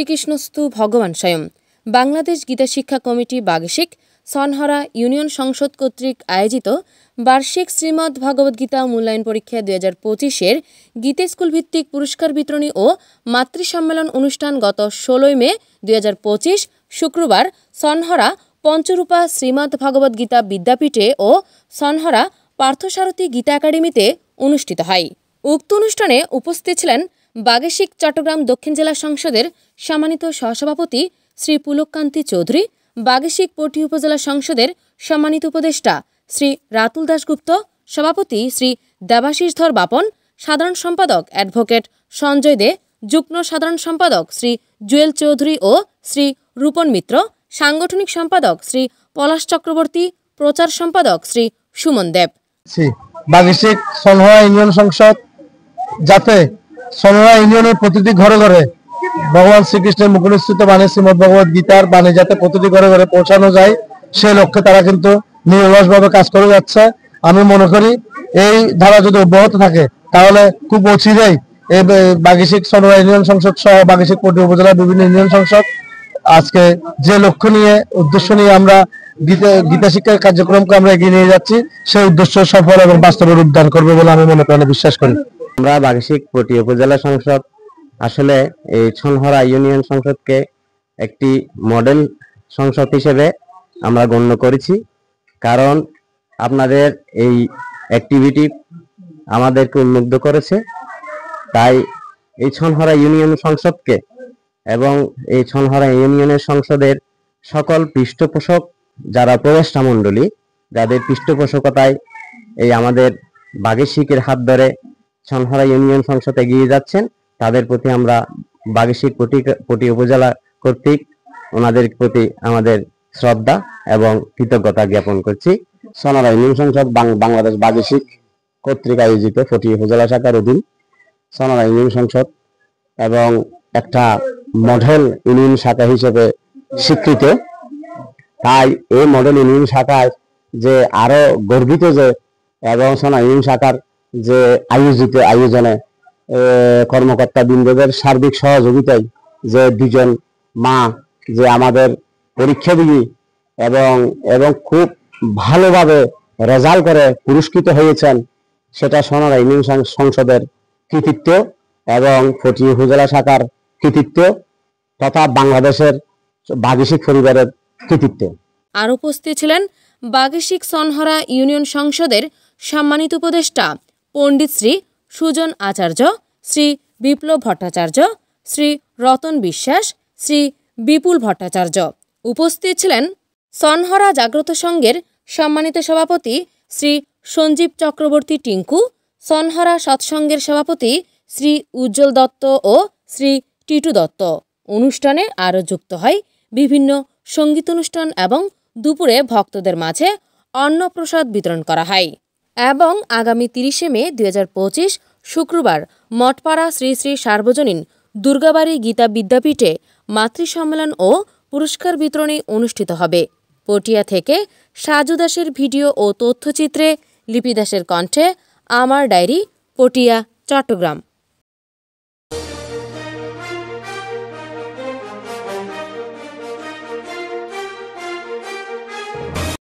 শ্রীকৃষ্ণস্তু ভগবান স্বয়ং বাংলাদেশ গীতা শিক্ষা কমিটি বাগেশিক সনহরা ইউনিয়ন সংসদ কর্তৃক আয়োজিত বার্ষিক শ্রীমদ্ ভগবদ্গীতা মূল্যায়ন পরীক্ষা 2025-এর গীতা স্কুল ভিত্তিক পুরস্কার বিতরণী ও মাতৃ সম্মেলন অনুষ্ঠান গত 16 মে 2025 শুক্রবার সনহরা পঞ্চরূপা শ্রীমদ্ ভগবদ্গীতা বিদ্যাপীঠে ও সনহরা পার্থসারথী গীতা একাডেমিতে অনুষ্ঠিত হয়। উক্ত অনুষ্ঠানে উপস্থিত ছিলেন বাগেশিক চট্টগ্রাম দক্ষিণ জেলা সংসদের সম্মানিত সহসভাপতি শ্রী পুলককান্তি চৌধুরী, বাগেশিক পটি উপজেলা সংসদের সম্মানিত উপদেষ্টা শ্রী রাতুল দাশগুপ্ত, সভাপতি শ্রী দেবাশিস ধর বাপন, সাধারণ সম্পাদক অ্যাডভোকেট সঞ্জয় দে, যুগ্ম সাধারণ সম্পাদক শ্রী জুয়েল চৌধুরী ও শ্রী রূপন মিত্র, সাংগঠনিক সম্পাদক শ্রী পলাশ চক্রবর্তী, প্রচার সম্পাদক শ্রী সুমন দেব। বাগেশিক সনহরা ইউনিয়ন সংসদ যাতে সনহরা ইউনিয়নের প্রতিটি ঘরে ঘরে ভগবান শ্রীকৃষ্ণের মুখনিসৃত বাণী শ্রীমদ্ ভগবদ গীতার বাণী যাতে প্রতিটি ঘরে ঘরে পৌঁছানো যায় সে লক্ষ্যে তারা কিন্তু নিরলসভাবে কাজ করে যাচ্ছে। আমি মনে করি এই ধারা যদি অব্যাহত থাকে তাহলে খুব অচিরেই এই বাগেশিক সনহরা ইউনিয়ন সংসদ সহ বাগেশিক পটি উপজেলার বিভিন্ন ইউনিয়ন সংসদ আজকে যে লক্ষ্য নিয়ে উদ্দেশ্য নিয়ে আমরা গীতা শিক্ষার কার্যক্রমকে আমরা এগিয়ে নিয়ে যাচ্ছি সেই উদ্দেশ্য সফল এবং বাস্তবে রূপদান করবে বলে আমি মনে প্রাণে বিশ্বাস করি। আমরা বাগেশিক পটি উপজেলা সংসদ আসলে এই সনহরা ইউনিয়ন সংসদকে একটি মডেল সংসদ হিসেবে আমরা গণ্য করেছি, কারণ আপনাদের এই অ্যাক্টিভিটি আমাদেরকে উন্মুগ্ধ করেছে। তাই এই সনহরা ইউনিয়ন সংসদকে এবং এই সনহরা ইউনিয়নের সংসদের সকল পৃষ্ঠপোষক যারা উপদেষ্টা মণ্ডলী যাদের পৃষ্ঠপোষকতায় এই আমাদের বাগেশিকের হাত ধরে সনহরা ইউনিয়ন সংসদ এগিয়ে যাচ্ছেন, তাদের প্রতি আমরা বাগেশিক পটি উপজেলা কর্তৃক ওনাদের প্রতি আমাদের শ্রদ্ধা এবং কৃতজ্ঞতা জ্ঞাপন করছি। সনহরা ইউনিয়ন সংসদ বাংলাদেশ বাগেশিক কর্তৃক আয়োজিত পটি উপজেলা শাখার অধীন সনহরা ইউনিয়ন সংসদ এবং একটা মডেল ইউনিয়ন শাখা হিসেবে স্বীকৃত। তাই এই মডেল ইউনিয়ন শাখায় যে আরো গর্বিত যে এবং সনহরা ইউনিয়ন শাখার যে আয়োজনে কর্মকর্তা বৃন্দদের সার্বিক সহযোগিতায় যে দুজন মা যে আমাদের পরীক্ষা দিবি এবং খুব ভালোভাবে রেজাল্ট করে পুরস্কৃত হয়েছেন, সেটা সনহরা ইউনিয়ন সংসদের কৃতিত্ব এবং পটি উপজেলা শাখার কৃতিত্ব তথা বাংলাদেশের বাগেশিক পরিবারের কৃতিত্ব। আর উপস্থিত ছিলেন বাগেশিক সনহরা ইউনিয়ন সংসদের সম্মানিত উপদেষ্টা পণ্ডিত শ্রী সুজন আচার্য, শ্রী বিপ্লব ভট্টাচার্য, শ্রী রতন বিশ্বাস, শ্রী বিপুল ভট্টাচার্য। উপস্থিত ছিলেন সনহরা জাগ্রত সংঘের সম্মানিত সভাপতি শ্রী সঞ্জীব চক্রবর্তী টিঙ্কু, সনহরা সৎসংঘের সভাপতি শ্রী উজ্জ্বল দত্ত ও শ্রী টিটু দত্ত। অনুষ্ঠানে আরও যুক্ত হয় বিভিন্ন সঙ্গীতানুষ্ঠান এবং দুপুরে ভক্তদের মাঝে অন্নপ্রসাদ বিতরণ করা হয়। এবং আগামী 30 মে 2025 শুক্রবার মঠপাড়া শ্রী শ্রী সার্বজনীন দুর্গাবাড়ি গীতা বিদ্যাপীঠে মাতৃ সম্মেলন ও পুরস্কার বিতরণী অনুষ্ঠিত হবে। পটিয়া থেকে সাজু দাসের ভিডিও ও তথ্যচিত্রে লিপি দাসের কণ্ঠে আমার ডায়েরি, পটিয়া, চট্টগ্রাম।